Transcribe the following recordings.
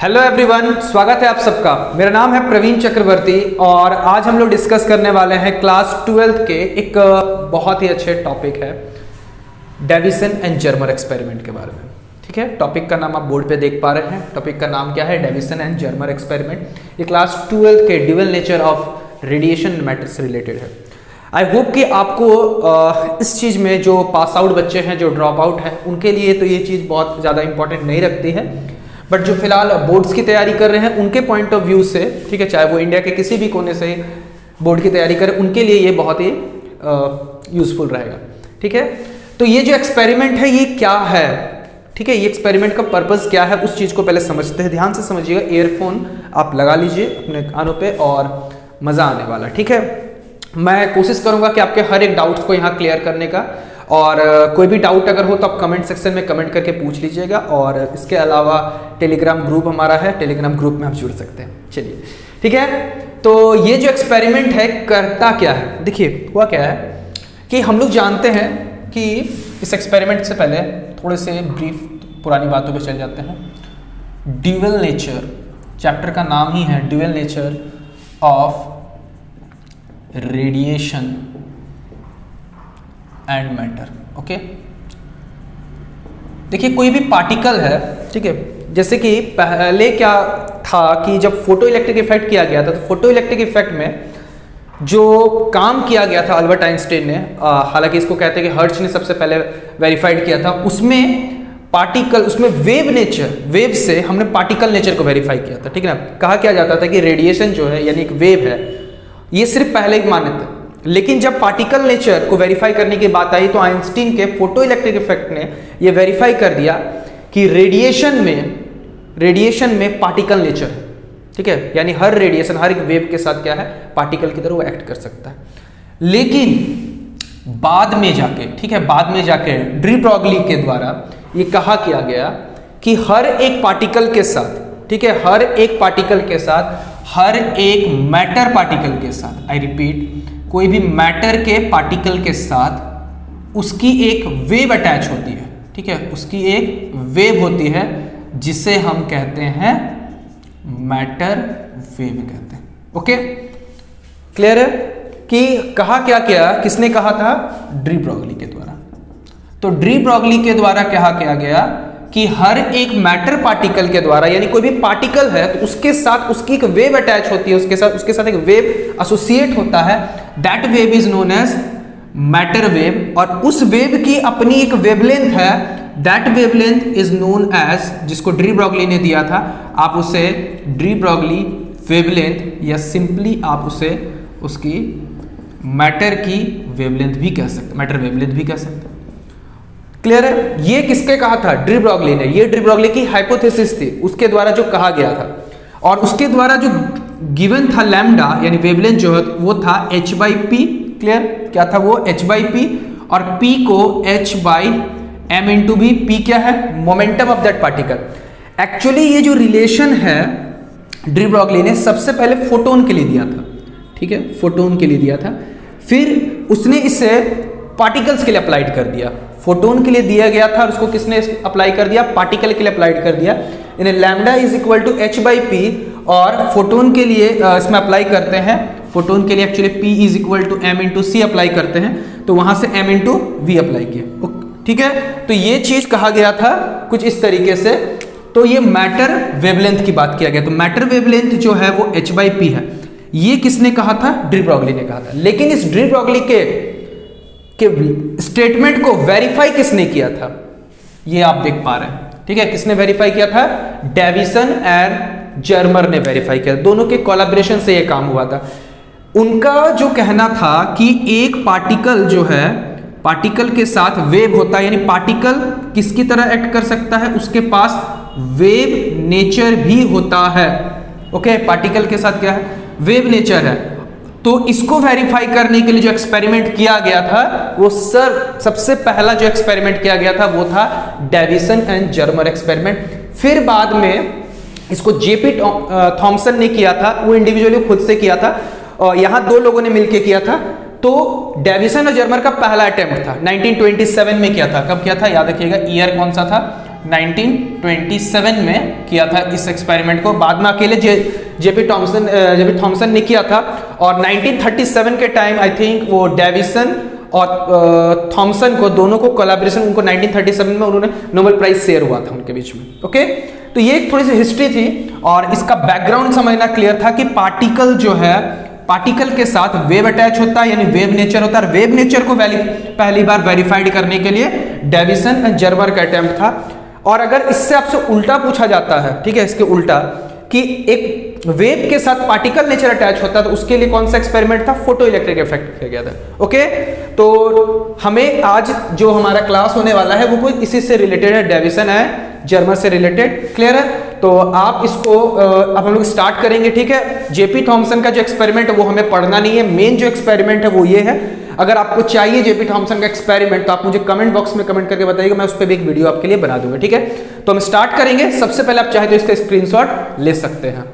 Hello everyone, स्वागत है आप सबका। मेरा नाम है प्रवीण चक्रवर्ती और आज हम लोग डिस्कस करने वाले हैं क्लास 12th के एक बहुत ही अच्छे टॉपिक है डेविसन एंड जर्मर एक्सपेरिमेंट के बारे में। ठीक है, टॉपिक का नाम आप बोर्ड पे देख पा रहे हैं। टॉपिक का नाम क्या है? Davisson and Germer experiment. ये क्लास 12th के dual nature of radiation matter से रिलेटेड है। आई होप कि आपको इस चीज़ में जो पास आउट बच्चे हैं, जो ड्रॉप आउट हैं, उनके लिए तो ये चीज़ बहुत ज़्यादा इंपॉर्टेंट नहीं रखती है, बट जो फिलहाल बोर्ड्स की तैयारी कर रहे हैं उनके पॉइंट ऑफ व्यू से, ठीक है, चाहे वो इंडिया के किसी भी कोने से बोर्ड की तैयारी करें, उनके लिए ये बहुत ही यूजफुल रहेगा। ठीक है, तो ये जो एक्सपेरिमेंट है ये क्या है? ठीक है, ये एक्सपेरिमेंट का पर्पस क्या है उस चीज़ को पहले समझते हैं। ध्यान से समझिएगा, ईयरफोन आप लगा लीजिए अपने कानों पे और मज़ा आने वाला। ठीक है, मैं कोशिश करूंगा कि आपके हर एक डाउट्स को यहाँ क्लियर करने का, और कोई भी डाउट अगर हो तो आप कमेंट सेक्शन में कमेंट करके पूछ लीजिएगा। और इसके अलावा टेलीग्राम ग्रुप हमारा है, टेलीग्राम ग्रुप में आप जुड़ सकते हैं। चलिए, ठीक है, तो ये जो एक्सपेरिमेंट है करता क्या है? देखिए, हुआ क्या है कि हम लोग जानते हैं कि इस एक्सपेरिमेंट से पहले थोड़े से ब्रीफ पुरानी बातों पे चल जाते हैं। ड्यूअल नेचर, चैप्टर का नाम ही है dual nature of radiation and matter. Okay, देखिए, कोई भी पार्टिकल है, ठीक है, जैसे कि पहले क्या था कि जब फोटो इलेक्ट्रिक इफेक्ट किया गया था, तो फोटो इलेक्ट्रिक इफेक्ट में जो काम किया गया था अल्बर्ट आइंस्टाइन ने, हालांकि इसको कहते हैं कि हर्ट्ज ने सबसे पहले वेरीफाइड किया था, उसमें पार्टिकल, उसमें वेव नेचर, वेव से हमने पार्टिकल नेचर को वेरीफाई किया था। ठीक है ना, कहा क्या जाता था कि रेडिएशन जो है यानी एक वेव है, ये सिर्फ पहले एक मान्यता। लेकिन जब पार्टिकल नेचर को वेरीफाई करने की बात आई तो आइंस्टीन के फोटो इलेक्ट्रिक इफेक्ट ने ये वेरीफाई कर दिया कि रेडिएशन में पार्टिकल नेचर है। ठीक है, यानी हर रेडिएशन, हर एक वेव के साथ क्या है, पार्टिकल की तरह वो एक्ट कर सकता है। लेकिन बाद में जाके, ठीक है, बाद में जाके डी ब्रॉगली के द्वारा ये कहा किया गया कि हर एक पार्टिकल के साथ, ठीक है, हर एक पार्टिकल के साथ, हर एक मैटर पार्टिकल के साथ, आई रिपीट, कोई भी मैटर के पार्टिकल के साथ उसकी एक वेव अटैच होती है। ठीक है, उसकी एक वेव होती है जिसे हम कहते हैं मैटर वेव कहते हैं। ओके, क्लियर है कि कहा क्या किया, किसने कहा था? डी ब्रॉगली के द्वारा। तो डी ब्रॉगली के द्वारा क्या किया गया कि हर एक मैटर पार्टिकल के द्वारा, यानी कोई भी पार्टिकल है तो उसके साथ उसकी एक वेव अटैच होती है, उसके साथ एक वेव एसोसिएट होता है। That wave is known as matter wave, और उस वेव की अपनी एक वेवलेंथ है। That wavelength is known as, जिसको डी ब्रॉगली ने दिया था, आप उसे डी ब्रॉगली वेवलेंथ या सिंपली आप उसे उसकी मैटर की वेवलेंथ भी कह सकते, मैटर वेवलेंथ भी कह सकते। क्लियर है? ये किसके कहा था? डी ब्रॉगली ने। ये डी ब्रॉगली की हाइपोथेसिस थी, उसके द्वारा जो कहा गया था, और उसके द्वारा जो गिवन था लैम्डा यानी वेवलेंथ जो है वो था h/p। क्लियर? क्या था वो? h/p, और p को h/m/v। p क्या है? Momentum of that particle. Actually ये जो रिलेशन है डी ब्रॉगली ने सबसे पहले फोटोन के लिए दिया था। ठीक है, फोटोन के लिए दिया था, फिर उसने इसे पार्टिकल्स के लिए अप्लाइड कर दिया। फोटोन के लिए दिया गया था और उसको किसने अप्लाई कर दिया? पार्टिकल के लिए अप्लाइड कर दिया। यानी lambda is equal to h/p, और फोटोन के लिए इसमें अप्लाई करते हैं, फोटोन के लिए actually p is equal to m/c apply करते हैं, तो वहां से m/v अप्लाई किया। ठीक है, तो ये चीज कहा गया था कुछ इस तरीके से। तो ये मैटर वेवलेंथ की बात किया गया। तो मैटर वेवलेंथ जो है वो h/p है। ये किसने कहा था? डी ब्रॉगली ने कहा था। लेकिन इस डी ब्रॉगली के स्टेटमेंट को वेरीफाई किसने किया था? ये आप देख पा रहे हैं। ठीक है, किसने वेरीफाई किया था? डेविसन एंड जर्मर ने वेरीफाई किया। दोनों के कोलैबोरेशन से ये काम हुआ था। उनका जो कहना था कि एक पार्टिकल जो है, पार्टिकल के साथ वेव होता है, यानी पार्टिकल किसकी तरह एक्ट कर सकता है? उसके पास वेव नेचर भी होता है। ओके, पार्टिकल के साथ क्या है? वेव नेचर है। तो इसको वेरीफाई करने के लिए जो एक्सपेरिमेंट किया गया था वो सबसे पहला जो एक्सपेरिमेंट किया गया था वो था डेविसन एंड जर्मर एक्सपेरिमेंट। फिर बाद में इसको जेपी थॉमसन ने किया था, वो इंडिविजुअली खुद से किया था, और यहाँ दो लोगों ने मिलकर किया था। तो डेविसन और जर्मर का पहला अटेम्प्ट था 1927 में किया था। कब किया था? याद रखिएगा, ईयर कौन सा था? 1927 में किया था इस एक्सपेरिमेंट को। बाद में अकेले जेपी थॉमसन ने किया था, और 1937 के टाइम आई थिंक वो डेविसन और थॉमसन को, दोनों को कोलैबोरेशन, उनको 1937 में उन्होंने नोबेल प्राइज शेयर हुआ था उनके बीच में। ओके, तो ये एक थोड़ी सी हिस्ट्री थी, और इसका बैकग्राउंड समझना क्लियर था कि पार्टिकल जो है, पार्टिकल के साथ वेव अटैच होता है, यानी वेव नेचर होता है। वेव नेचर को पहली बार वेरीफाइड करने के लिए डेविसन एंड जर्मर का अटेम्प्ट था। और अगर इससे आपसे उल्टा पूछा जाता है, ठीक है, इसके उल्टा कि एक वेव के साथ पार्टिकल नेचर अटैच होता है, तो उसके लिए कौन सा एक्सपेरिमेंट था? फोटो इलेक्ट्रिक इफेक्ट किया गया था। ओके, तो हमें आज जो हमारा क्लास होने वाला है वो कोई इसी से रिलेटेड है, डेविसन है, जर्मर से रिलेटेड। क्लियर है? तो आप इसको अब हम लोग स्टार्ट करेंगे। ठीक है, जेपी थॉमसन का जो एक्सपेरिमेंट है वो हमें पढ़ना नहीं है, मेन जो एक्सपेरिमेंट है वो ये है। अगर आपको चाहिए जेपी थॉमसन का एक्सपेरिमेंट तो आप मुझे कमेंट बॉक्स में कमेंट करके बताइएगा, मैं उस पर भी एक वीडियो आपके लिए बना दूंगा। ठीक है, तो हम स्टार्ट करेंगे। सबसे पहले आप चाहे तो इसका स्क्रीनशॉट ले सकते हैं।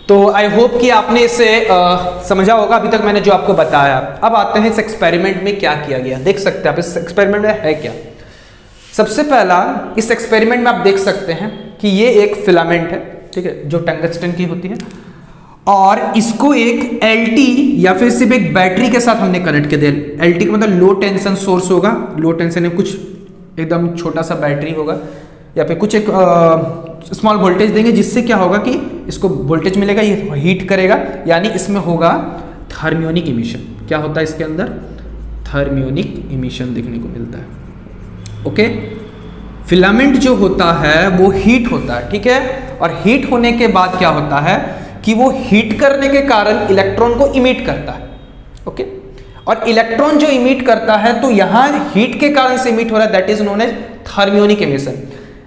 तो आई होप कि आपने इसे समझा होगा अभी तक मैंने जो आपको बताया। अब आते हैं इस एक्सपेरिमेंट में क्या किया गया। देख सकते हैं आप इस एक्सपेरिमेंट में है क्या। सबसे पहला, इस एक्सपेरिमेंट में आप देख सकते हैं कि ये एक फिलामेंट है, ठीक है, जो टंगस्टन की होती है, और इसको एक एलटी या फिर सिर्फ एक बैटरी के साथ हमने कनेक्ट कर दिया। एलटी का मतलब लो टेंशन सोर्स होगा, लो टेंशन में कुछ एकदम छोटा सा बैटरी होगा, या फिर कुछ एक स्मॉल वोल्टेज देंगे, जिससे क्या होगा कि इसको वोल्टेज मिलेगा, ये हीट करेगा, यानी इसमें होगा थर्मियोनिक इमिशन। क्या होता है इसके अंदर? थर्मियोनिक इमिशन देखने को मिलता है। ओके, फिलामेंट जो होता है वो हीट होता है, ठीक है, और हीट होने के बाद क्या होता है कि वो हीट करने के कारण इलेक्ट्रॉन को इमिट करता है। ओके, और इलेक्ट्रॉन जो इमिट करता है तो यहां हीट के कारण से इमिट हो रहा है, that is known as thermionic emission.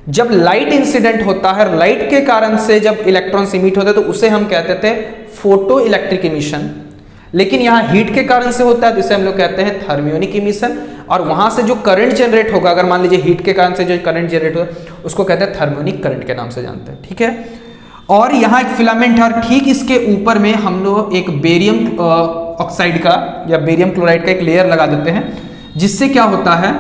जब लाइट इंसिडेंट होता है, लाइट के कारण से जब इलेक्ट्रॉन्स इमिट होते हैं तो उसे हम कहते थे फोटो इलेक्ट्रिक इमिशन, लेकिन यहाँ हीट के कारण से होता है तो इसे हम लोग कहते हैं थर्मियोनिक इमिशन। और वहां से जो करंट जनरेट होगा, अगर मान लीजिए हीट के कारण से जो करंट जनरेट होगा, उसको कहते हैं थर्मियोनिक करंट के नाम से जानते हैं। ठीक है, और यहाँ एक फिलामेंट है, और ठीक इसके ऊपर में हम लोग एक बेरियम ऑक्साइड का या बेरियम क्लोराइड का एक लेयर लगा देते हैं, जिससे क्या होता है,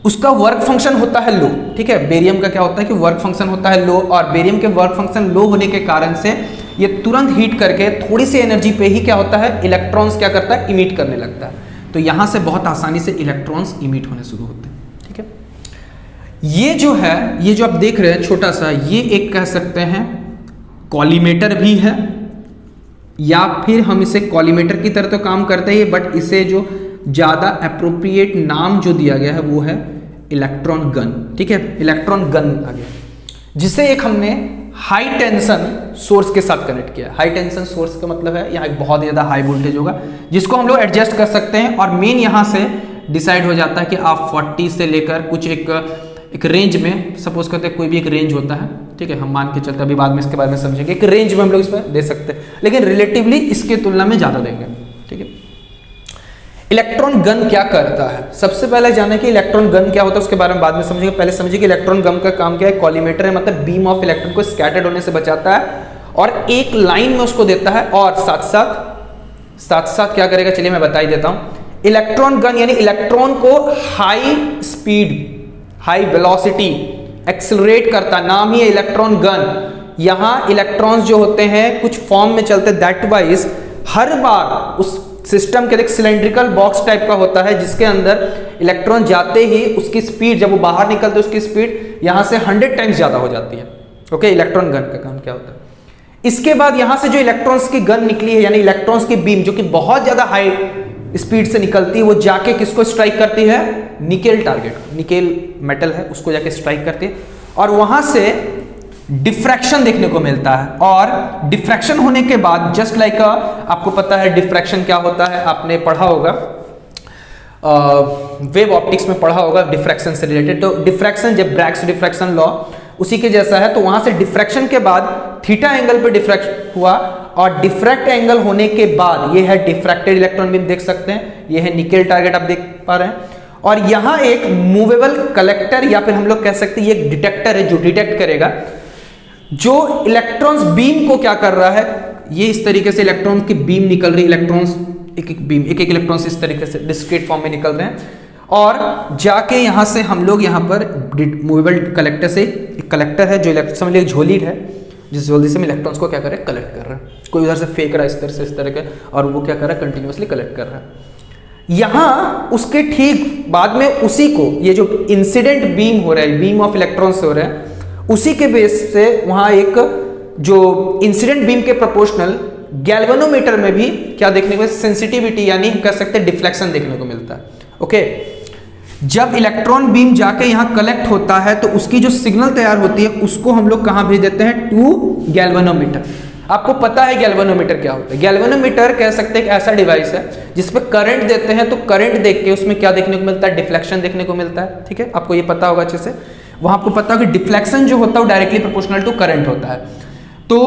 उसका वर्क फंक्शन होता है लो। ठीक है, बेरियम का क्या होता है कि वर्क फंक्शन होता है लो, और बेरियम के वर्क फंक्शन लो होने के कारण से ये तुरंत हीट करके थोड़ी सी एनर्जी पे ही क्या होता है, इलेक्ट्रॉन्स क्या करता है, इमिट करने लगता है। तो यहां से बहुत आसानी से इलेक्ट्रॉन्स इमिट होने शुरू होते हैं। ठीक है, ये जो है, ये जो आप देख रहे हैं छोटा सा, ये एक कह सकते हैं कॉलीमेटर भी है, या फिर हम इसे कॉलीमेटर की तरह तो काम करते हैं, बट इसे जो ज्यादा अप्रोप्रिएट नाम जो दिया गया है वो है इलेक्ट्रॉन गन। ठीक है, इलेक्ट्रॉन गन आ गया, जिसे एक हमने हाई टेंशन सोर्स के साथ कनेक्ट किया। हाई टेंशन सोर्स का मतलब है यहाँ एक बहुत ज्यादा हाई वोल्टेज होगा, जिसको हम लोग एडजस्ट कर सकते हैं, और मेन यहाँ से डिसाइड हो जाता है कि आप 40 से लेकर कुछ एक रेंज में, सपोज करते हैं कोई भी एक रेंज होता है, ठीक है, हम मान के चलते, अभी बाद में इसके बारे में समझेंगे, एक रेंज में हम लोग इसमें दे सकते हैं, लेकिन रिलेटिवली इसके तुलना में ज्यादा देंगे। ठीक है, इलेक्ट्रॉन गन क्या करता है? सबसे पहले जाने कि इलेक्ट्रॉन गन क्या होता है, उसके बारे में बाद में समझेंगे। पहले समझिए कि इलेक्ट्रॉन गन का काम क्या है। कॉलीमेटर है, मतलब बीम ऑफ इलेक्ट्रॉन को स्कैटर्ड होने से बचाता है और एक लाइन में उसको देता है, और साथ साथ क्या करेगा, चलिए मैं बता ही देता हूं। इलेक्ट्रॉन गन यानी इलेक्ट्रॉन को high speed, high velocity accelerate करता, नाम ही है इलेक्ट्रॉन गन। यहां इलेक्ट्रॉन्स जो होते हैं कुछ फॉर्म में चलते, दैट वाइज हर बार उस सिस्टम के एक सिलेंड्रिकल बॉक्स टाइप का होता है, जिसके अंदर इलेक्ट्रॉन जाते ही उसकी स्पीड, जब वो बाहर निकलते उसकी स्पीड यहां से 100 टाइम्स ज्यादा हो जाती है। ओके, इलेक्ट्रॉन गन का काम क्या होता है। इसके बाद यहां से जो इलेक्ट्रॉन्स की गन निकली है, यानी इलेक्ट्रॉन्स की बीम जो कि बहुत ज्यादा हाई स्पीड से निकलती है, वो जाके किसको स्ट्राइक करती है, निकेल टारगेट, निकेल मेटल है उसको जाके स्ट्राइक करती है, और वहां से डिफ्रैक्शन देखने को मिलता है। और डिफ्रैक्शन होने के बाद जस्ट लाइक आपको पता है डिफ्रैक्शन क्या होता है, आपने पढ़ा होगा, वेव ऑप्टिक्स में पढ़ा होगा डिफ्रैक्शन से रिलेटेड। तो डिफ्रैक्शन, जब ब्रैग्स डिफ्रैक्शन लॉ उसी के जैसा है, तो वहां से डिफ्रैक्शन के बाद थीटा एंगल पे डिफ्रैक्ट हुआ, और डिफ्रैक्ट एंगल होने के बाद ये है डिफ्रैक्टेड इलेक्ट्रॉन बीम, देख सकते हैं, ये है निकेल टारगेट आप देख पा रहे हैं। और यहां एक मूवेबल कलेक्टर या फिर हम लोग कह सकते हैं ये एक डिटेक्टर है जो डिटेक्ट करेगा जो इलेक्ट्रॉन्स बीम को क्या कर रहा है। ये इस तरीके से इलेक्ट्रॉन की बीम निकल रही है, इलेक्ट्रॉन्स एक एक इलेक्ट्रॉन्स इस तरीके से डिस्क्रीट फॉर्म में निकल रहे हैं, और जाके यहाँ से हम लोग यहाँ पर मूवेबल कलेक्टर से, एक कलेक्टर है जो समझ लीजिए झोली है, जिस झोली से हम इलेक्ट्रॉन्स को क्या कर रहे हैं, कलेक्ट कर रहे हैं। कोई उधर से फेंक रहा है इस तरह से, इस तरह के, और वो क्या कर रहा है, कंटिन्यूसली कलेक्ट कर रहा है। यहाँ उसके ठीक बाद में उसी को, ये जो इंसिडेंट बीम हो रहा है, बीम ऑफ इलेक्ट्रॉन्स हो रहे हैं, उसी के बेस से वहाँ एक जो इंसिडेंट बीम के प्रोपोर्शनल गैल्वेनोमीटर में भी क्या देखने को, सेंसिटिविटी यानी कह सकते हैं डिफ्लेक्शन देखने को मिलता है। ओके, जब इलेक्ट्रॉन बीम जाके यहाँ कलेक्ट होता है तो उसकी जो सिग्नल तैयार होती है उसको हम लोग कहाँ भेज देते हैं, टू गैल्वेनोमीटर। आपको पता है गैल्वेनोमीटर क्या होता है? गैल्वेनोमीटर कह सकते हैं एक ऐसा डिवाइस है जिसपे करंट देते हैं, तो करंट देख के उसमें क्या देखने को मिलता है, डिफ्लेक्शन देखने को मिलता है। ठीक है, आपको ये पता होगा अच्छे से। वहां आपको पता होगा कि डिफ्लेक्शन जो होता है वो डायरेक्टली प्रोपोर्शनल टू करंट होता है। तो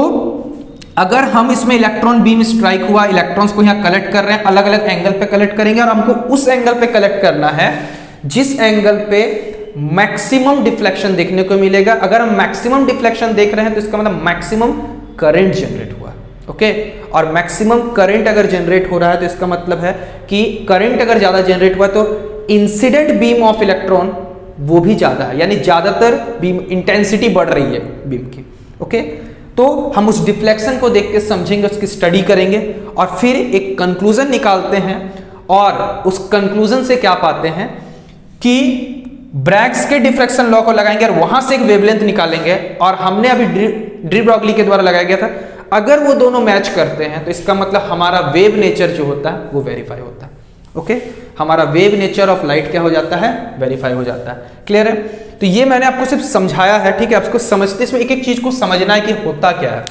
अगर हम इसमें इलेक्ट्रॉन बीम स्ट्राइक हुआ, इलेक्ट्रॉन्स को यहाँ कलेक्ट कर रहे हैं, अलग अलग एंगल पे कलेक्ट करेंगे, और हमको उस एंगल पे कलेक्ट करना है जिस एंगल पे मैक्सिमम डिफ्लेक्शन देखने को मिलेगा। अगर हम मैक्सिमम डिफ्लेक्शन देख रहे हैं तो इसका मतलब मैक्सिमम करंट जनरेट हुआ। ओके, और मैक्सिमम करंट अगर जनरेट हो रहा है तो इसका मतलब है कि करंट अगर ज्यादा जनरेट हुआ तो इंसिडेंट बीम ऑफ इलेक्ट्रॉन वो भी ज्यादा है, यानी ज्यादातर बीम इंटेंसिटी बढ़ रही है बीम की। ओके, तो हम उस डिफ्लेक्शन को देख के समझेंगे, उसकी स्टडी करेंगे और फिर एक कंक्लूजन निकालते हैं, और उस कंक्लूजन से क्या पाते हैं कि ब्रैग्स के डिफ्रैक्शन लॉ को लगाएंगे और वहां से एक वेवलेंथ निकालेंगे, और हमने अभी डी ब्रॉगली के द्वारा लगाया गया था, अगर वो दोनों मैच करते हैं तो इसका मतलब हमारा वेव नेचर जो होता है वो वेरीफाई होता है। ओके, हमारा वेव नेचर ऑफ लाइट क्या हो जाता है, वेरीफाई हो जाता है। क्लियर है? तो ये मैंने आपको सिर्फ समझाया है। ठीक है, आपको समझते, इसमें एक एक चीज को समझना है कि होता क्या है।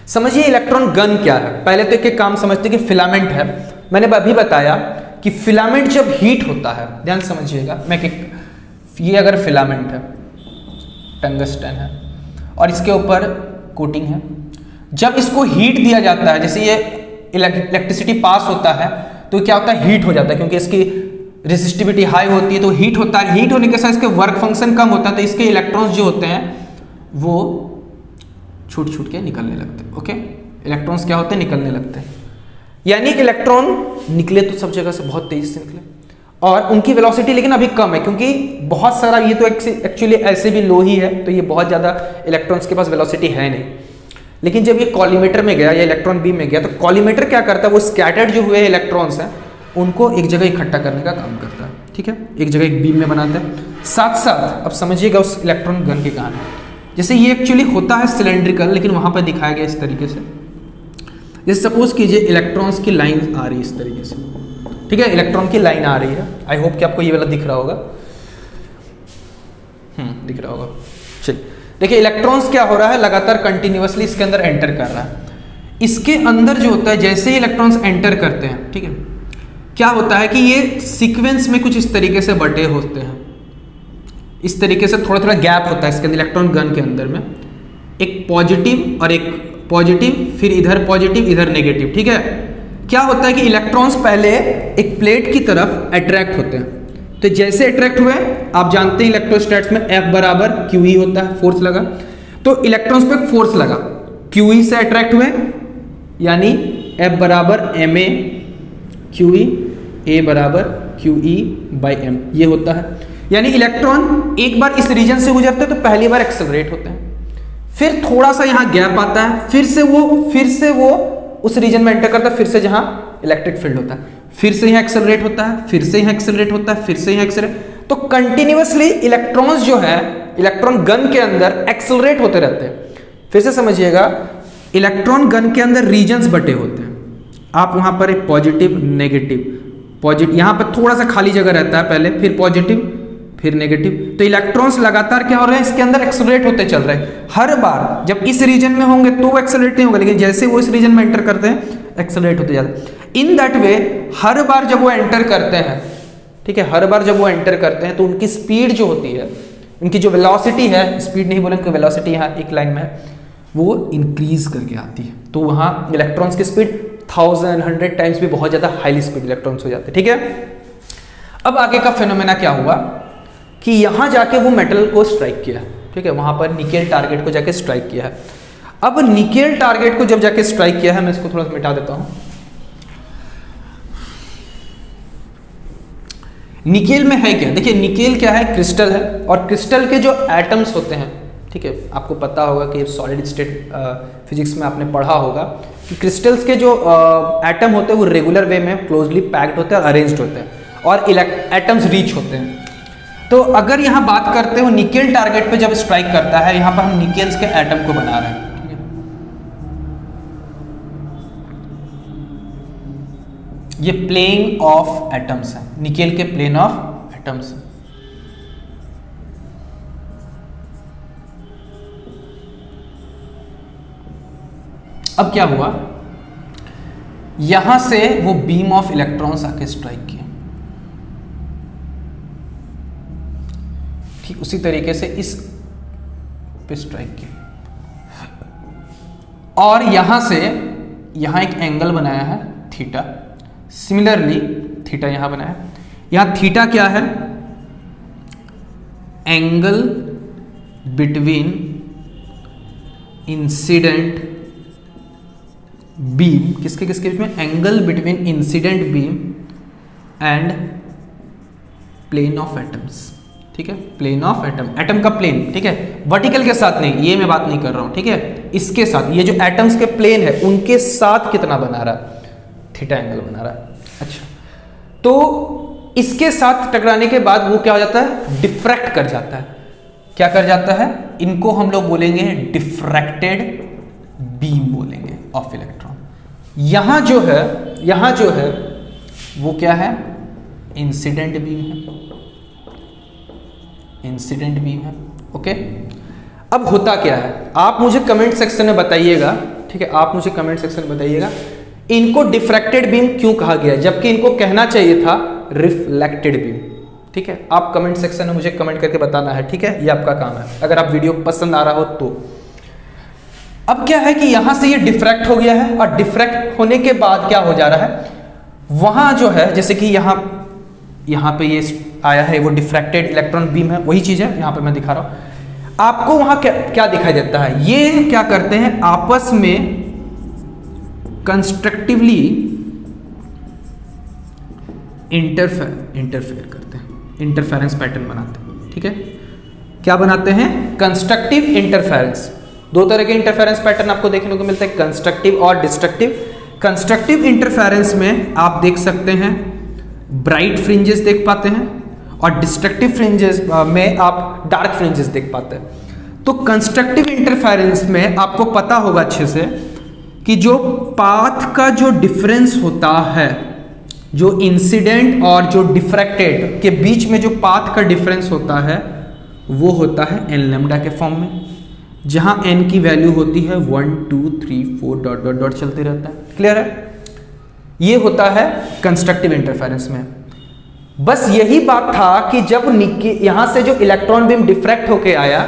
समझिए इलेक्ट्रॉन गन क्या है। पहले तो एक एक काम समझते कि फिलामेंट है। मैंने अभी बताया कि फिलामेंट जब हीट होता है, ध्यान समझिएगा, ये अगर फिलामेंट है, टंगस्टन है, और इसके ऊपर कोटिंग है, जब इसको हीट दिया जाता है, जैसे ये इलेक्ट्रिसिटी पास होता है तो क्या होता है, हीट हो जाता है, क्योंकि इसकी रेसिस्टिविटी हाई होती है तो हीट होता है। हीट होने के साथ इसके वर्क फंक्शन कम होता है, तो इसके इलेक्ट्रॉन्स जो होते हैं वो छूट छूट के निकलने लगते हैं। ओके, इलेक्ट्रॉन्स क्या होते हैं, निकलने लगते हैं, यानी कि इलेक्ट्रॉन निकले तो सब जगह से बहुत तेजी से निकले, और उनकी वेलोसिटी लेकिन अभी कम है, क्योंकि बहुत सारा, ये तो एक्चुअली ऐसे भी लो ही है, तो ये बहुत ज़्यादा इलेक्ट्रॉन्स के पास वेलोसिटी है नहीं। लेकिन जब ये कॉलीमेटर में गया या इलेक्ट्रॉन बीम में गया, तो कॉलीमेटर क्या करता है, वो स्कैटर्ड जो हुए इलेक्ट्रॉन्स हैं उनको एक जगह इकट्ठा करने का काम करता है। ठीक है, एक जगह एक बीम में बनाता है। साथ साथ अब समझिएगा उस इलेक्ट्रॉन गन की कहानी। जैसे ये एक्चुअली होता है सिलेंड्रिकल, लेकिन वहाँ पर दिखाया गया इस तरीके से। जैसे सपोज कीजिए इलेक्ट्रॉन्स की लाइन आ रही है इस तरीके से। ठीक है, इलेक्ट्रॉन की लाइन आ रही है। आई होप कि आपको ये वाला दिख रहा होगा। दिख रहा होगा। चलिए देखिए, इलेक्ट्रॉन्स क्या हो रहा है, लगातार कंटिन्यूअसली इसके अंदर एंटर कर रहा है। इसके अंदर जो होता है, जैसे ही इलेक्ट्रॉन्स एंटर करते हैं, ठीक है, क्या होता है कि ये सीक्वेंस में कुछ इस तरीके से बटे होते हैं। इस तरीके से थोड़ा थोड़ा गैप होता है इसके अंदर, इलेक्ट्रॉन गन के अंदर में एक पॉजिटिव और एक पॉजिटिव, फिर इधर पॉजिटिव इधर नेगेटिव। ठीक है, क्या होता है कि इलेक्ट्रॉन्स पहले एक प्लेट की तरफ अट्रैक्ट होते हैं, तो जैसे अट्रैक्ट हुए, आप जानते हैं इलेक्ट्रोस्टैट्स में F बराबर QE होता है, फोर्स लगा, तो इलेक्ट्रॉन्स पे फोर्स लगा, QE से अट्रैक्ट हुए, यानी F बराबर MA QE, A बराबर QE बाई M, ये होता है। यानी इलेक्ट्रॉन एक बार इस रीजन से गुजरते हैं तो पहली बार एक्सेलरेट होते हैं, फिर थोड़ा सा यहाँ गैप आता है, फिर से वो उस रीजन में एंटर करता है, फिर से जहाँ इलेक्ट्रिक फील्ड होता है, फिर से यहाँ एक्सेलरेट होता है, फिर से यहाँ एक्सेलरेट होता है, फिर से यहाँ एक्सेलरेट, तो कंटिन्यूअसली इलेक्ट्रॉन्स जो है इलेक्ट्रॉन गन के अंदर एक्सेलरेट होते रहते हैं। फिर से समझिएगा, इलेक्ट्रॉन गन के अंदर रीजन्स बटे होते हैं। आप वहां पर एक पॉजिटिव नेगेटिव, पॉजिटिव यहाँ पर थोड़ा सा खाली जगह रहता है पहले, फिर पॉजिटिव फिर नेगेटिव, तो इलेक्ट्रॉन्स लगातार क्या हो रहे हैं, इसके अंदर एक्सेलरेट होते चल रहे हैं। हर बार जब इस रीजन में होंगे तो वो एक्सेलरेट नहीं होगा, लेकिन जैसे वो इस रीजन में एंटर करते हैं एक्सेलरेट होते जाते हैं। इन दैट वे हर बार जब वो एंटर करते हैं, ठीक है, हर बार जब वो एंटर करते हैं तो उनकी स्पीड जो होती है, उनकी जो वेलोसिटी है, स्पीड नहीं बोलेंगे, वेलोसिटी यहाँ एक लाइन में है, वो इंक्रीज करके आती है। तो वहाँ इलेक्ट्रॉन्स की स्पीड 1000 100 टाइम्स भी बहुत ज़्यादा हाईली स्पीड इलेक्ट्रॉन्स हो जाते हैं। ठीक है, अब आगे का फेनोमेना क्या हुआ कि यहाँ जाके वो मेटल को स्ट्राइक किया, ठीक है, वहाँ पर निकेल टारगेट को जाके स्ट्राइक किया है। अब निकेल टारगेट को जब जाके स्ट्राइक किया है, मैं इसको थोड़ा सा मिटा देता हूँ। निकेल में है क्या, देखिए निकेल क्या है, क्रिस्टल है, और क्रिस्टल के जो एटम्स होते हैं, ठीक है, आपको पता होगा कि सॉलिड स्टेट फिजिक्स में आपने पढ़ा होगा कि क्रिस्टल्स के जो एटम होते हैं वो रेगुलर वे में क्लोजली पैक्ड होते हैं और अरेंज्ड होते हैं, और एटम्स रीच होते हैं। तो अगर यहाँ बात करते हो निकेल टारगेट पे जब स्ट्राइक करता है, यहाँ पर हम निकेल्स के एटम को बना रहे हैं, ठीक है। ये प्लेन ऑफ एटम्स है, निकेल के प्लेन ऑफ एटम्स। अब क्या हुआ, यहां से वो बीम ऑफ इलेक्ट्रॉन्स आके स्ट्राइक किए, ठीक उसी तरीके से इस पे स्ट्राइक किए, और यहां से यहां एक एंगल बनाया है थीटा। सिमिलरली थीटा यहां बनाया है, यहां थीटा क्या है, एंगल बिटवीन इंसिडेंट बीम, किसके किसके बीच में, angle between incident beam and plane of atoms, ठीक है, प्लेन ऑफ एटम, एटम का प्लेन, ठीक है, वर्टिकल के साथ नहीं, ये मैं बात नहीं कर रहा हूं, ठीक है, इसके साथ, ये जो एटम्स के प्लेन है उनके साथ कितना बना रहा है, थीटा एंगल बना रहा है। अच्छा, तो इसके साथ टकराने के बाद वो क्या हो जाता है, डिफ्रैक्ट कर जाता है। क्या कर जाता है, इनको हम लोग बोलेंगे डिफ्रैक्टेड बीम बोलेंगे ऑफ इलेक्ट्रॉन। यहां जो है वो क्या है, इंसिडेंट बीम है, इंसिडेंट बीम है, ओके। अब होता क्या है, आप मुझे कमेंट सेक्शन में बताइएगा, ठीक है, आप मुझे कमेंट सेक्शन में बताइएगा इनको डिफ्रैक्टेड बीम क्यों कहा गया, जबकि इनको कहना चाहिए था रिफ्लेक्टेड बीम, ठीक है। आप कमेंट सेक्शन में मुझे कमेंट करके बताना है, ठीक है, ये आपका काम है, अगर आप वीडियो पसंद आ रहा हो तो। अब क्या है कि यहां से ये डिफ्रैक्ट हो गया है, और डिफ्रैक्ट होने के बाद क्या हो जा रहा है, वहां जो है, जैसे कि यहां पे ये आया है, वो डिफ्रैक्टेड इलेक्ट्रॉन बीम है, वही चीज है यहां पे मैं दिखा रहा हूं आपको। वहां क्या दिखाई देता है, ये क्या करते हैं, आपस में कंस्ट्रक्टिवली इंटरफेयर करते हैं, इंटरफेरेंस पैटर्न बनाते हैं, ठीक है। क्या बनाते हैं, कंस्ट्रक्टिव इंटरफेरेंस। दो तरह के इंटरफेरेंस पैटर्न आपको देखने को मिलता है, कंस्ट्रक्टिव और डिस्ट्रक्टिव। कंस्ट्रक्टिव इंटरफेरेंस में आप देख सकते हैं ब्राइट फ्रिंजेस देख पाते हैं, और डिस्ट्रक्टिव फ्रिंजेस में आप डार्क फ्रिंजेस देख पाते हैं। तो कंस्ट्रक्टिव इंटरफेरेंस में आपको पता होगा अच्छे से कि जो पाथ का जो डिफरेंस होता है, जो इंसिडेंट और जो डिफ्रैक्टेड के बीच में जो पाथ का डिफरेंस होता है, वो होता है एन लैम्डा के फॉर्म में, जहां एन की वैल्यू होती है 1 2 3 4 डॉट डॉट डॉट चलते रहता है। क्लियर है, ये होता है कंस्ट्रक्टिव इंटरफेरेंस में। बस यही बात था कि जब यहां से जो इलेक्ट्रॉन बीम डिफ्रैक्ट होके आया,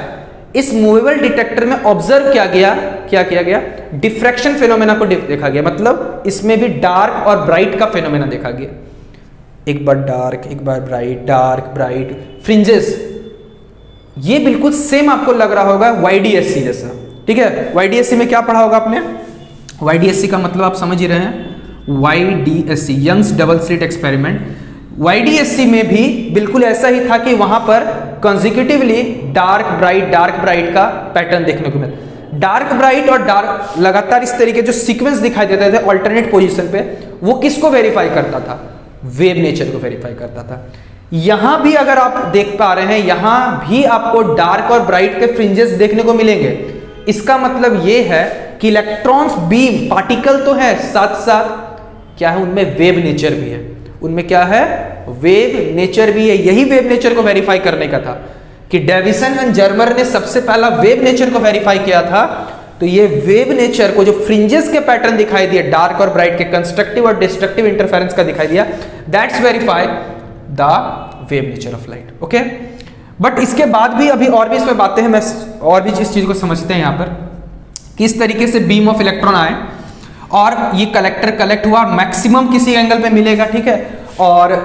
इस मूवेबल डिटेक्टर में ऑब्जर्व क्या किया गया, डिफ्रैक्शन फेनोमेना को देखा गया, मतलब इसमें भी डार्क और ब्राइट का फेनोमेना देखा गया। एक बार डार्क, एक बार ब्राइट, डार्क ब्राइट फ्रिंजेस, ये बिल्कुल सेम आपको लग रहा होगा YDSC जैसा, ठीक है। YDSC में क्या पढ़ा होगा आपने, YDSC का मतलब आप समझ ही रहे हैं, YDSC Young's double slit experiment. YDSC में भी बिल्कुल ऐसा ही था कि वहां पर कंसेक्यूटिवली डार्क ब्राइट का पैटर्न देखने को मिला। डार्क ब्राइट और डार्क लगातार इस तरीके जो सीक्वेंस दिखाई देते थे अल्टरनेट पोजीशन पे, वो किसको वेरीफाई करता था, वेव नेचर को वेरीफाई करता था। यहां भी अगर आप देख पा रहे हैं, यहां भी आपको डार्क और ब्राइट के फ्रिंजेस देखने को मिलेंगे। इसका मतलब यह है कि इलेक्ट्रॉन्स बीम पार्टिकल तो है, साथ साथ क्या है, उनमें वेव नेचर भी है, उनमें क्या है, वेव नेचर भी है। यही वेव नेचर को वेरीफाई करने का था कि डेविसन एंड जर्मर ने सबसे पहला वेव नेचर को वेरीफाई किया था। तो ये वेव नेचर को, जो फ्रिंजेस के पैटर्न दिखाई दिए डार्क और ब्राइट के, कंस्ट्रक्टिव और डिस्ट्रक्टिव इंटरफेरेंस का दिखाई दिया, that's verify the wave nature of light, okay. But इसके बाद भी अभी और भी इसमें बातें हैं, मैं और भी इस चीज को समझते हैं यहाँ पर, किस तरीके से बीम ऑफ इलेक्ट्रॉन आए और ये कलेक्टर कलेक्ट हुआ, मैक्सिमम किसी एंगल पे मिलेगा, ठीक है, और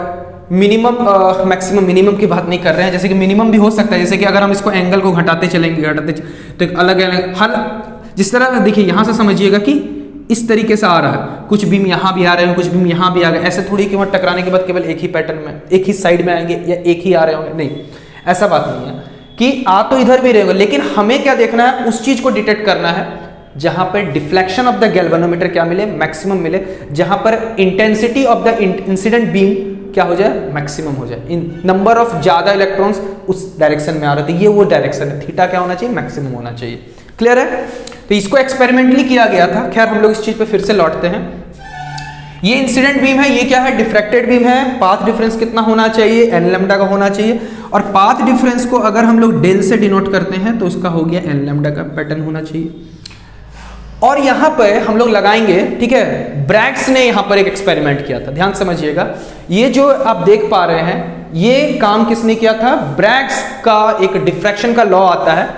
मिनिमम मैक्सिमम मिनिमम की बात नहीं कर रहे हैं, जैसे कि मिनिमम भी हो सकता है, जैसे कि अगर हम इसको एंगल को घटाते चलेंगे तो एक अलग अलग हल, जिस तरह देखिए यहां से समझिएगा कि इस तरीके से आ रहा है, कुछ बीम यहाँ भी आ रहे हैं, कुछ बीम यहाँ भी आ गए, ऐसे थोड़ी कि वहाँ टकराने के बाद केवल एक ही पैटर्न में एक ही साइड में आएंगे या एक ही आ रहे होंगे, नहीं, ऐसा बात नहीं है कि आ तो इधर भी रहेगा, लेकिन हमें क्या देखना है, उस चीज को डिटेक्ट करना है जहां पर डिफ्लेक्शन ऑफ द गैल्वेनोमीटर क्या मिले, मैक्सिमम मिले, जहां पर intensity of the incident beam क्या हो जाए, मैक्सिमम हो जाए, इन नंबर ऑफ ज्यादा इलेक्ट्रॉन्स उस डायरेक्शन में आ रहे थे, ये वो डायरेक्शन है, थीटा क्या होना चाहिए, मैक्सिमम होना चाहिए। क्लियर है? तो इसको एक्सपेरिमेंटली किया गया था। खैर हम लोग इस चीज पे फिर से लौटते हैं। ये इंसिडेंट बीम है, ये क्या है, डिफ्रैक्टेड बीम है। पाथ डिफरेंस कितना होना चाहिए, एन लैम्डा का होना चाहिए, और पाथ डिफरेंस को अगर हम लोग डेल से डिनोट करते हैं तो उसका हो गया एन लैम्डा का पैटर्न होना चाहिए। और यहां पर हम लोग लगाएंगे, ठीक है, ब्रैग्स ने यहां पर एक एक्सपेरिमेंट किया था, ध्यान समझिएगा। ये जो आप देख पा रहे हैं, ये काम किसने किया था, ब्रैग्स का एक डिफ्रैक्शन का लॉ आता है,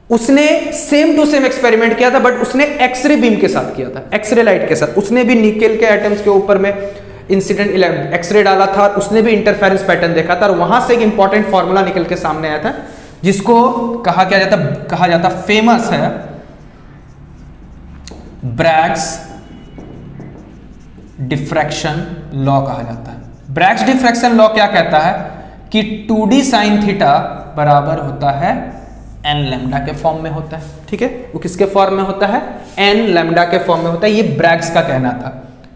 उसने सेम टू सेम एक्सपेरिमेंट किया था, बट उसने एक्सरे बीम के साथ किया था, एक्सरे लाइट के साथ। उसने भी निकेल के एटम्स के ऊपर में इंसिडेंट एक्सरे डाला था, उसने भी इंटरफेरेंस पैटर्न देखा था, और वहां से एक इंपॉर्टेंट फॉर्मूला निकल के सामने आया था, जिसको कहा जाता फेमस है ब्रैग्स डिफ्रैक्शन लॉ कहा जाता है। ब्रैग्स डिफ्रैक्शन लॉ क्या कहता है कि 2d साइन थीटा बराबर होता है एन लैम्डा के फॉर्म में होता है, ठीक है, वो किसके फॉर्म में होता है, एन लैम्डा के फॉर्म में होता है, ये ब्रैग्स का कहना था,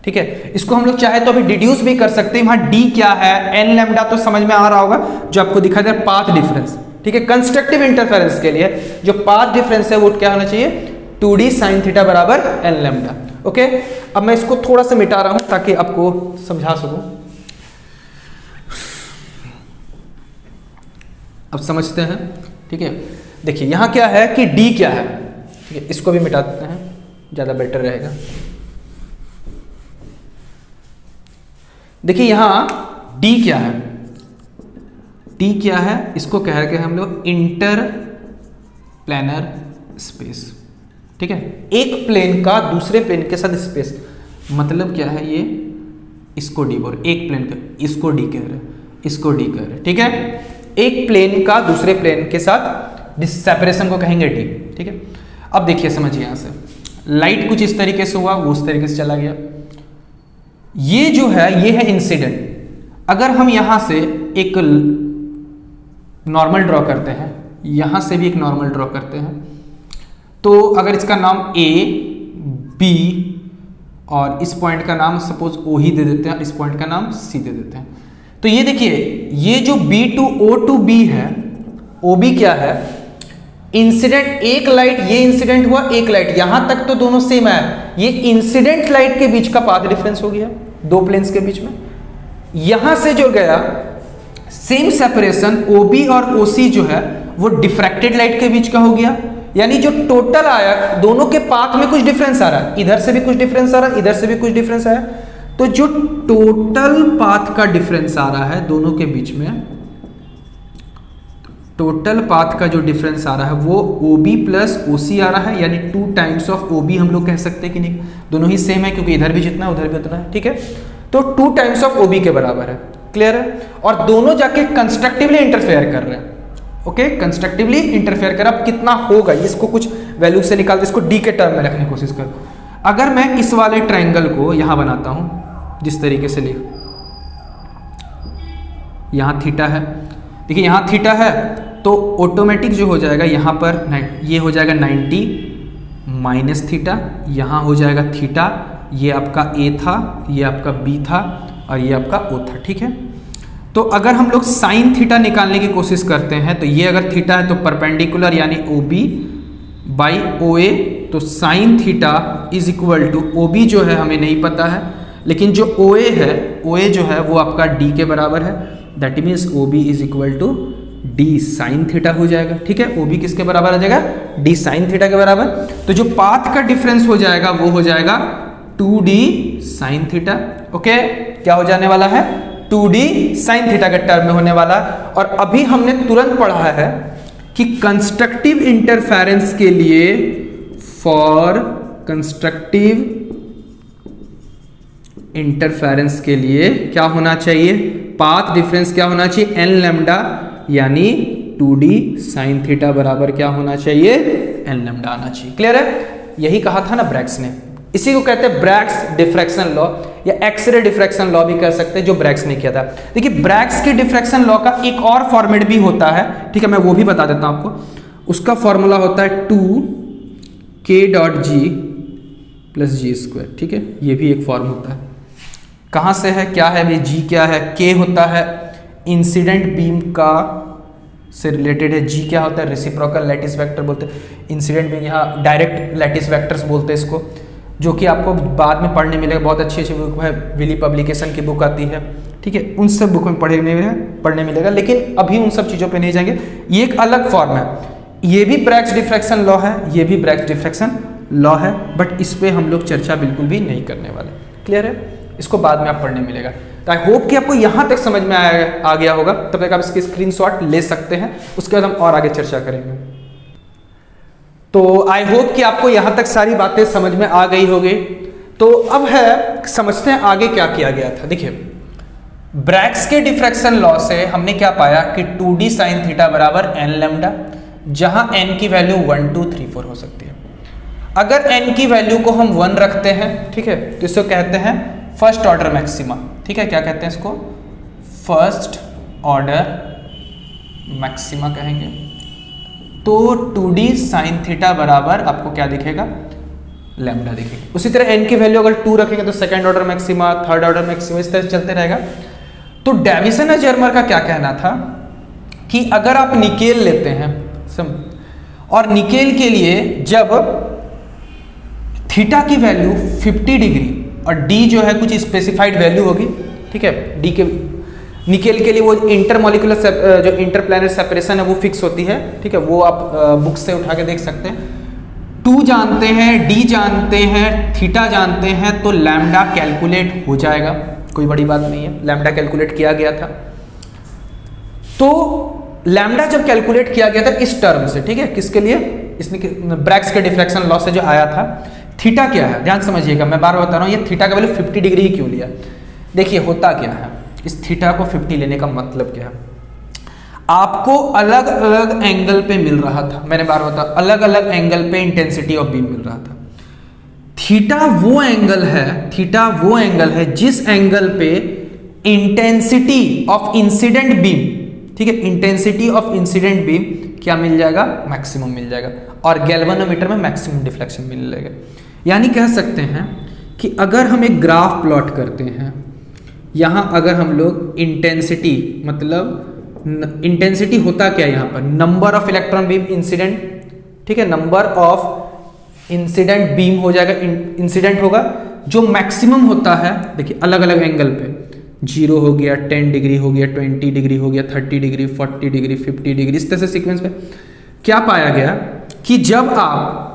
ठीक है। इसको हम लोग चाहे तो अभी डिड्यूस भी कर सकते हैं, वहां डी क्या है, एन लैम्डा तो समझ में आ रहा होगा, जो आपको दिखा दे पाथ डिफरेंस, ठीक है। कंस्ट्रक्टिव इंटरफेरेंस के लिए जो पाथ डिफरेंस है वो क्या होना चाहिए, 2d साइन थीटा बराबर एन लैम्डा। ओके, अब मैं इसको थोड़ा सा मिटा रहा हूं ताकि आपको समझा सकूं। अब समझते हैं, ठीक है। देखिए यहां क्या है कि d क्या है, ठीक है, इसको भी मिटा देते हैं, ज्यादा बेटर रहेगा। देखिए यहां d क्या है, d क्या है, इसको कह रहे हैं हम लोग इंटर प्लेनर स्पेस, ठीक है। एक प्लेन का दूसरे प्लेन के साथ स्पेस, मतलब क्या है, ये इसको डी बोल, एक प्लेन का इसको डी कह रहे, इसको डी कह रहे, ठीक है। एक प्लेन का दूसरे प्लेन के साथ सेपरेशन को कहेंगे डी, ठीक है। अब देखिए समझिए, यहां से लाइट कुछ इस तरीके से हुआ, वो उस तरीके से चला गया। ये जो है ये है इंसिडेंट। अगर हम यहां से एक नॉर्मल ड्रॉ करते हैं, यहां से भी एक नॉर्मल ड्रॉ करते हैं, तो अगर इसका नाम ए बी और इस पॉइंट का नाम सपोज ओ ही दे देते हैं, इस पॉइंट का नाम सी दे देते हैं, तो ये देखिए ये जो B two O two B है, ओ बी क्या है, इंसिडेंट एक लाइट, ये इंसिडेंट हुआ एक लाइट, यहां तक तो दोनों सेम है, ये इंसिडेंट लाइट के बीच का पाथ डिफरेंस हो गया दो प्लेन्स के बीच में। यहां से जो गया सेम सेपरेशन ओ बी और ओ सी जो है वो डिफ्रैक्टेड लाइट के बीच का हो गया, यानी जो टोटल आया दोनों के पाथ में कुछ डिफरेंस आ रहा है, इधर से भी कुछ डिफरेंस आ रहा है, इधर से भी कुछ डिफरेंस आया, तो जो टोटल पाथ का डिफरेंस आ रहा है दोनों के बीच में, टोटल पाथ का जो डिफरेंस आ रहा है वो OB प्लस OC आ रहा है, यानी 2 टाइम्स ऑफ OB हम लोग कह सकते हैं कि नहीं, दोनों ही सेम है क्योंकि इधर भी जितना है उधर भी उतना है, ठीक है। तो 2 टाइम्स ऑफ OB के बराबर है, क्लियर है। और दोनों जाके कंस्ट्रक्टिवली इंटरफेयर कर रहे हैं, ओके, कंस्ट्रक्टिवली इंटरफेयर कर। अब कितना होगा इसको कुछ वैल्यू से निकालते, इसको डी के टर्म में रखने की कोशिश करो। अगर मैं इस वाले ट्रायंगल को यहां बनाता हूं जिस तरीके से लिख, यहां थीटा है, देखिए यहां थीटा है, तो ऑटोमेटिक जो हो जाएगा यहाँ पर ये हो जाएगा 90 माइनस थीटा, यहाँ हो जाएगा थीटा, ये आपका A था, ये आपका B था और ये आपका O था, ठीक है। तो अगर हम लोग साइन थीटा निकालने की कोशिश करते हैं, तो ये अगर थीटा है तो परपेंडिकुलर यानी OB बाई OA, तो sine theta is equal to OB जो है हमें नहीं पता है, लेकिन जो OA है, OA जो है वो आपका D के बराबर है, that means OB is equal to D sine theta हो जाएगा, ठीक है। OB किसके बराबर आ जाएगा, D साइन थीटा के बराबर। तो जो पाथ का डिफरेंस हो जाएगा वो हो जाएगा 2D साइन थीटा, ओके। क्या हो जाने वाला है, 2D साइन थीटा के टर्म में होने वाला। और अभी हमने तुरंत पढ़ा है कि कंस्ट्रक्टिव इंटरफेरेंस के लिए, फॉर कंस्ट्रक्टिव इंटरफेरेंस के लिए क्या होना चाहिए, पाथ डिफरेंस क्या होना चाहिए, एन लैम्डा, यानी 2D साइन थीटा बराबर क्या होना चाहिए, एन लैम्डा आना चाहिए, क्लियर है। यही कहा था ना ब्रैग्स ने, इसी को कहते हैं ब्रैग्स डिफ्रैक्शन लॉ या एक्सरे डिफ्रैक्शन लॉ भी कह सकते हैं, जो ब्रैग्स ने किया था। देखिए ब्रैग्स के डिफ्रैक्शन लॉ का एक और फॉर्मेट भी होता है, ठीक है, मैं वो भी बता देता हूं आपको। उसका फॉर्मूला होता है 2k.g + g², ठीक है, ये भी एक फॉर्म होता है। कहां से है, क्या है भाई, जी क्या है, के होता है इंसिडेंट बीम का से रिलेटेड है, जी क्या होता है रेसिप्रोकल लैटिस वेक्टर बोलते हैं, इंसिडेंट बीम यहाँ डायरेक्ट लैटिस वेक्टर्स बोलते हैं इसको, जो कि आपको बाद में पढ़ने मिलेगा। बहुत अच्छी अच्छी बुक है, विली पब्लिकेशन की बुक आती है, ठीक है, उन सब बुक में पढ़ने मिलेगा, लेकिन अभी उन सब चीज़ों पे नहीं जाएंगे। ये एक अलग फॉर्म है, ये भी ब्रैग्स डिफ्रैक्शन लॉ है, ये भी ब्रैग्स डिफ्रैक्शन लॉ है, बट इस पे हम लोग चर्चा बिल्कुल भी नहीं करने वाले। क्लियर है, इसको बाद में आप पढ़ने मिलेगा। तो आई होप कि आपको यहाँ तक समझ में आ गया होगा। तब तक आप इसकी स्क्रीनशॉट ले सकते हैं, उसके बाद हम और आगे चर्चा करेंगे। तो आई होप कि आपको यहाँ तक सारी बातें समझ में आ गई होगी। तो अब है समझते हैं आगे क्या किया गया था। देखिए ब्रैग्स के डिफ्रैक्शन लॉ से हमने क्या पाया कि 2d sin थीटा बराबर n लैम्डा, जहां n की वैल्यू 1 2 3 4 हो सकती है। अगर n की वैल्यू को हम 1 रखते हैं, ठीक है, तो इसको कहते हैं फर्स्ट ऑर्डर मैक्सिमा, ठीक है, क्या कहते हैं इसको, फर्स्ट ऑर्डर मैक्सिमा कहेंगे। तो 2d sin थीटा बराबर आपको क्या दिखेगा, लैम्डा दिखेगा। उसी तरह n की वैल्यू अगर 2 रखेंगे तो second order maxima, third order maxima, इस तरह चलते रहेगा। तो डेविसन और जर्मर का क्या कहना था कि अगर आप निकेल लेते हैं और निकेल के लिए जब थीटा की वैल्यू 50 डिग्री और d जो है कुछ स्पेसिफाइड वैल्यू होगी, ठीक है, d के निकेल के लिए वो इंटरमोलिकुलर जो इंटरप्लैनेट सेपरेशन है वो फिक्स होती है, ठीक है, वो आप बुक से उठा के देख सकते हैं। 2 जानते हैं, d जानते हैं, थीटा जानते हैं, तो लैम्डा कैलकुलेट हो जाएगा, कोई बड़ी बात नहीं है, लैम्डा कैलकुलेट किया गया था। तो लैम्डा जब कैलकुलेट किया गया था इस टर्म से, ठीक है, किसके लिए, इसने ब्रैग्स के डिफ्रैक्शन लॉ से जो आया था। थीटा क्या है, ध्यान समझिएगा, मैं बार बार बता रहा हूँ, ये थीटा का वैल्यू 50 डिग्री ही क्यों लिया। देखिए होता क्या है, इस थीटा को 50 लेने का मतलब क्या है, आपको अलग अलग एंगल पे मिल रहा था, मैंने बार बताया, अलग अलग एंगल पे इंटेंसिटी ऑफ बीम मिल रहा था। थीटा वो एंगल है, थीटा वो एंगल है जिस एंगल पे इंटेंसिटी ऑफ इंसिडेंट बीम, ठीक है, इंटेंसिटी ऑफ इंसिडेंट बीम क्या मिल जाएगा, मैक्सिमम मिल जाएगा, और गैल्वेनोमीटर में मैक्सिमम डिफ्लेक्शन मिलेगा। यानी कह सकते हैं कि अगर हम एक ग्राफ प्लॉट करते हैं, यहां अगर हम लोग इंटेंसिटी, मतलब इंटेंसिटी होता क्या है यहाँ पर, number of electron beam incident, ठीक है, नंबर ऑफ इंसिडेंट बीम हो जाएगा, इंसिडेंट होगा, जो मैक्सिमम होता है, देखिए अलग अलग एंगल पे 0 हो गया, 10 डिग्री हो गया, 20 डिग्री हो गया, 30 डिग्री, 40 डिग्री, 50 डिग्री, इस तरह से सीक्वेंस में क्या पाया गया कि जब आप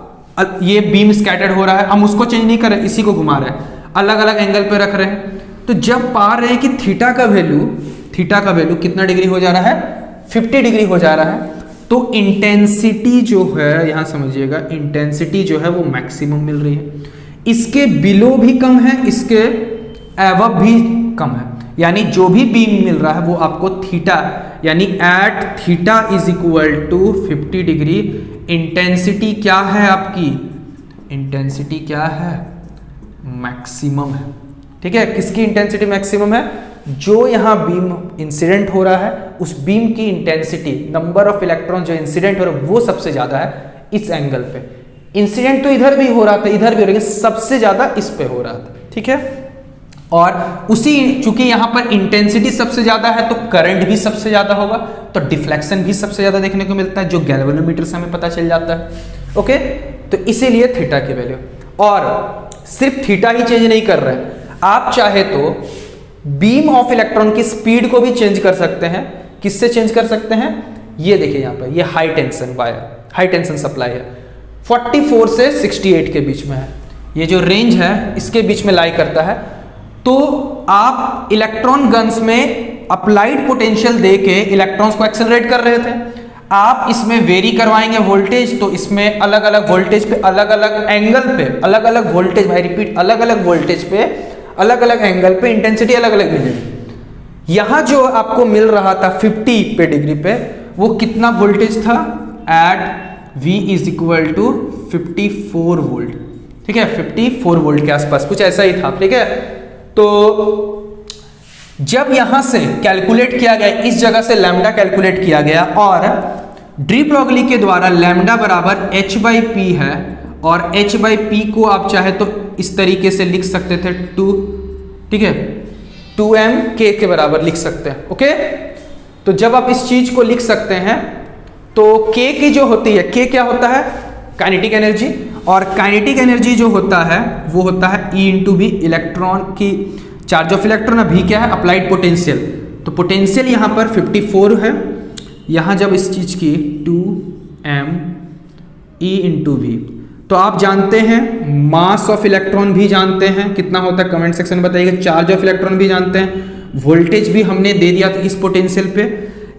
ये बीम स्कैटर्ड हो रहा है, हम उसको चेंज नहीं कर रहे, इसी को घुमा रहे हैं, अलग अलग एंगल पे रख रहे हैं, तो जब पा रहे हैं कि थीटा का वैल्यू कितना डिग्री हो जा रहा है, 50 डिग्री हो जा रहा है, तो इंटेंसिटी जो है, यहां समझिएगा, इंटेंसिटी जो है वो मैक्सिमम मिल रही है, इसके बिलो भी कम है, इसके एबव भी कम है, यानी जो भी बीम मिल रहा है वो आपको थीटा, यानी at theta is equal to 50 degree, intensity क्या है आपकी, इंटेंसिटी क्या है, मैक्सिमम है, ठीक है। किसकी इंटेंसिटी मैक्सिमम है, जो यहां बीम इंसिडेंट हो रहा है उस बीम की इंटेंसिटी, नंबर ऑफ इलेक्ट्रॉन जो इंसिडेंट हो रहा है वो सबसे ज्यादा है इस एंगल पे। इंसिडेंट तो इधर भी हो रहा था, इधर भी हो रहा है, सबसे ज्यादा इस पे हो रहा था, ठीक है। और उसी चूंकि यहां पर इंटेंसिटी सबसे ज्यादा है तो करंट भी सबसे ज्यादा होगा, तो डिफ्लेक्शन भी सबसे ज्यादा देखने को मिलता है, जो गैल्वेनोमीटर से हमें पता चल जाता है, ओके। तो इसीलिए थीटा की वैल्यू, और सिर्फ थीटा ही चेंज नहीं कर रहे, आप चाहे तो बीम ऑफ इलेक्ट्रॉन की स्पीड को भी चेंज कर सकते हैं। किससे चेंज कर सकते हैं, ये देखिए यहां पर, ये high tension wire, high tension supply है, 44 से 68 के बीच में है, ये जो रेंज है इसके बीच में लाई करता है। तो आप इलेक्ट्रॉन गन्स में अप्लाइड पोटेंशियल देके इलेक्ट्रॉन्स को एक्सेलरेट कर रहे थे, आप इसमें वेरी करवाएंगे वोल्टेज, तो इसमें अलग अलग वोल्टेज पे, अलग अलग एंगल पे, अलग अलग वोल्टेज, मैं रिपीट, अलग अलग वोल्टेज पे, अलग अलग एंगल पे इंटेंसिटी अलग अलग मिलेगी। यहां जो आपको मिल रहा था 50 पे डिग्री पे, वो कितना वोल्टेज था, at V is equal to 54 volt, ठीक है, 54 वोल्ट के आसपास कुछ ऐसा ही था। ठीक है, तो जब यहां से कैलकुलेट किया गया, इस जगह से लैम्डा कैलकुलेट किया गया और डी ब्रॉगली के द्वारा लैम्डा बराबर h/p है और h/p को आप चाहे तो इस तरीके से लिख सकते थे 2, ठीक है, 2m k के बराबर लिख सकते हैं। ओके, तो जब आप इस चीज को लिख सकते हैं तो k की जो होती है, k क्या होता है, काइनेटिक एनर्जी, और काइनेटिक एनर्जी जो होता है वो होता है E इंटू बी, इलेक्ट्रॉन की चार्ज ऑफ इलेक्ट्रॉन, अभी क्या है, अप्लाइड पोटेंशियल। तो पोटेंशियल यहाँ पर 54 है, यहाँ जब इस चीज की 2m E इंटू वी, तो आप जानते हैं मास ऑफ इलेक्ट्रॉन भी जानते हैं कितना होता है, कमेंट सेक्शन में बताइएगा। चार्ज ऑफ इलेक्ट्रॉन भी जानते हैं, वोल्टेज भी हमने दे दिया था इस पोटेंशियल पे।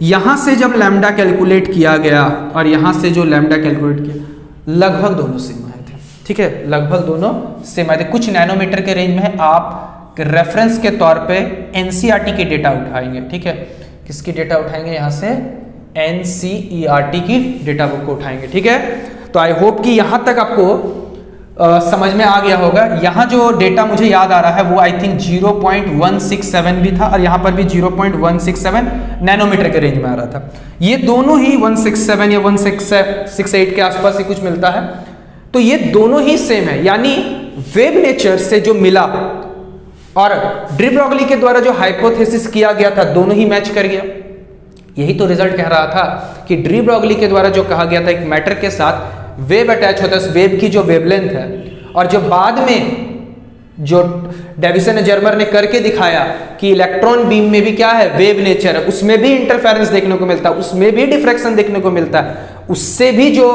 यहां से जब लैम्डा कैलकुलेट किया गया और यहां से जो लैम्डा कैलकुलेट किया, लगभग दोनों सेम आए थे। ठीक है, लगभग दोनों सेम आए थे, कुछ नैनोमीटर के रेंज में है। आप रेफरेंस के तौर पे एनसीईआरटी के डेटा उठाएंगे। ठीक है, किसकी डेटा उठाएंगे, यहां से एनसीईआरटी की डेटा बुक को उठाएंगे। ठीक है, तो आई होप कि यहां तक आपको समझ में आ गया होगा। यहाँ जो डेटा मुझे याद आ रहा है वो आई थिंक 0.167 भी था और यहाँ पर भी 0.167 नैनोमीटर के रेंज में आ रहा था। ये दोनों ही 167 या 168 के आसपास ही कुछ मिलता है, तो ये दोनों ही सेम है। यानी वेव नेचर से जो मिला और डी ब्रॉगली के द्वारा जो हाइपोथेसिस किया गया था, दोनों ही मैच कर गया। यही तो रिजल्ट कह रहा था कि डी ब्रॉगली के द्वारा जो कहा गया था एक मैटर के साथ वेव अटैच होता है, वेव की जो वेवलेंथ है, और जो बाद में जो डेविसन जर्मर ने करके दिखाया कि इलेक्ट्रॉन बीम में भी क्या है, वेव नेचर है, उसमें भी इंटरफेरेंस देखने को मिलता है, उसमें भी डिफ्रैक्शन देखने को मिलता है, उससे भी जो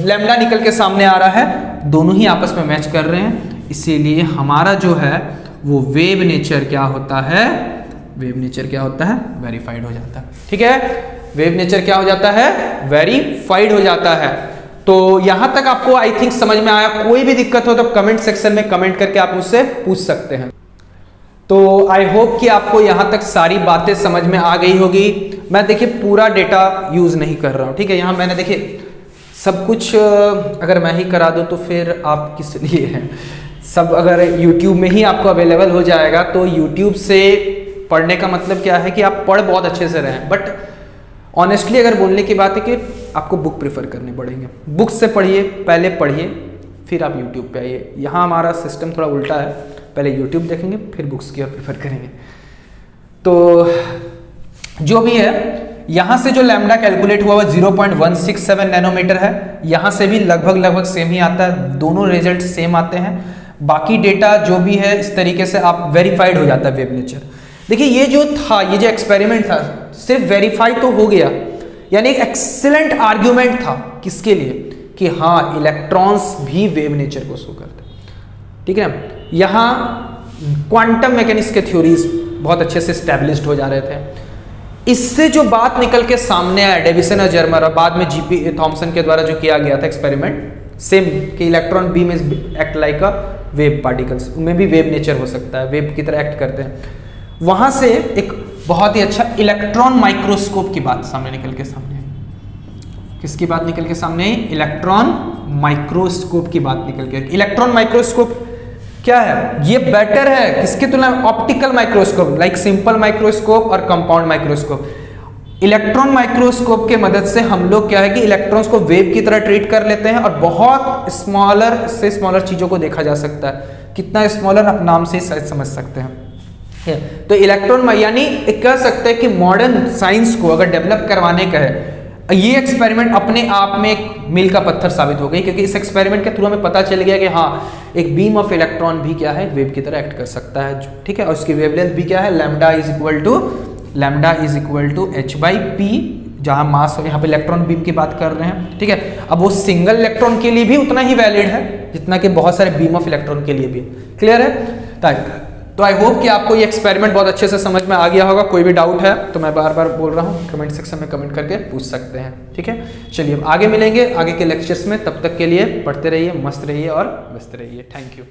लैम्डा निकल के सामने आ रहा है, दोनों ही आपस में मैच कर रहे हैं। इसीलिए हमारा जो है वो वेव नेचर क्या होता है, वेव नेचर क्या होता है, वेरीफाइड हो जाता है। ठीक है, वेव नेचर क्या हो जाता है, वेरीफाइड हो जाता है। तो यहां तक आपको आई थिंक समझ में आया। कोई भी दिक्कत हो तो कमेंट सेक्शन में कमेंट करके आप मुझसे पूछ सकते हैं। तो आई होप कि आपको यहां तक सारी बातें समझ में आ गई होगी। मैं देखिए पूरा डेटा यूज नहीं कर रहा हूं। ठीक है, यहां मैंने देखिए सब कुछ अगर मैं ही करा दूं तो फिर आप किस लिए हैं, सब अगर यूट्यूब में ही आपको अवेलेबल हो जाएगा तो यूट्यूब से पढ़ने का मतलब क्या है कि आप पढ़ बहुत अच्छे से रहे हैं। बट ऑनेस्टली अगर बोलने की बात है कि आपको बुक प्रेफर करने पड़ेंगे। बुक से पढ़िए, पहले पढ़िए, फिर आप यूट्यूब पे आइए। यहाँ हमारा सिस्टम थोड़ा उल्टा है, पहले यूट्यूब देखेंगे फिर बुक्स की प्रेफर करेंगे। तो जो भी है, यहाँ से जो लैम्डा कैलकुलेट हुआ वो 0.167 नैनोमीटर है। यहाँ से भी लगभग सेम ही आता है, दोनों रिजल्ट सेम आते हैं। बाकी डेटा जो भी है इस तरीके से आप वेरीफाइड हो जाता है वेव नेचर। देखिए ये जो था, ये जो एक्सपेरिमेंट था, सिर्फ वेरीफाई तो हो गया, यानी एक एक्सीलेंट आर्ग्यूमेंट था किसके लिए, कि हाँ इलेक्ट्रॉन्स भी वेव नेचर को शो करते हैं। ठीक है, यहाँ क्वांटम मैकेनिक्स के थ्योरीज बहुत अच्छे से स्टैब्लिश्ड हो जा रहे थे। इससे जो बात निकल के सामने आया डेविसन और जर्मर और बाद में जीपी थॉमसन के द्वारा जो किया गया था एक्सपेरिमेंट, सेम कि electron beam is act like a wave particles, उनमें भी वेव नेचर हो सकता है, वेव की तरह एक्ट करते हैं। वहां से एक बहुत ही अच्छा इलेक्ट्रॉन माइक्रोस्कोप की बात सामने निकल के सामने आई। किसकी बात निकल के सामने आई? इलेक्ट्रॉन माइक्रोस्कोप की बात निकल के। इलेक्ट्रॉन माइक्रोस्कोप क्या है? ये बेटर है किसके तुलना में? Optical microscope, like simple microscope और कंपाउंड माइक्रोस्कोप। इलेक्ट्रॉन माइक्रोस्कोप के मदद से हम लोग क्या है कि इलेक्ट्रॉन्स को वेव की तरह ट्रीट कर लेते हैं और बहुत स्मॉलर से स्मॉलर चीजों को देखा जा सकता है। कितना स्मॉलर आप नाम से ही समझ सकते हैं। तो इलेक्ट्रॉन यानी कह सकते हैं कि मॉडर्न साइंस को अगर डेवलप करवाने का है, ये एक्सपेरिमेंट अपने आप में एक मील का पत्थर साबित हो गई, क्योंकि इस एक्सपेरिमेंट के थ्रू हमें पता चल गया कि हाँ एक बीम ऑफ इलेक्ट्रॉन भी क्या है, वेव की तरह एक्ट कर सकता है। ठीक है, और उसकी वेवलेंथ भी क्या है, lambda is equal to h/p, जहां मास हो, यहाँ पे इलेक्ट्रॉन बीम की बात कर रहे हैं। ठीक है, अब वो सिंगल इलेक्ट्रॉन के लिए भी उतना ही वैलिड है जितना कि बहुत सारे बीम ऑफ इलेक्ट्रॉन के लिए भी। क्लियर है? तो आई होप कि आपको ये एक्सपेरिमेंट बहुत अच्छे से समझ में आ गया होगा। कोई भी डाउट है तो मैं बार बार बोल रहा हूँ, कमेंट सेक्शन में कमेंट करके पूछ सकते हैं। ठीक है, चलिए अब आगे मिलेंगे आगे के लेक्चर्स में। तब तक के लिए पढ़ते रहिए, मस्त रहिए और व्यस्त रहिए। Thank you.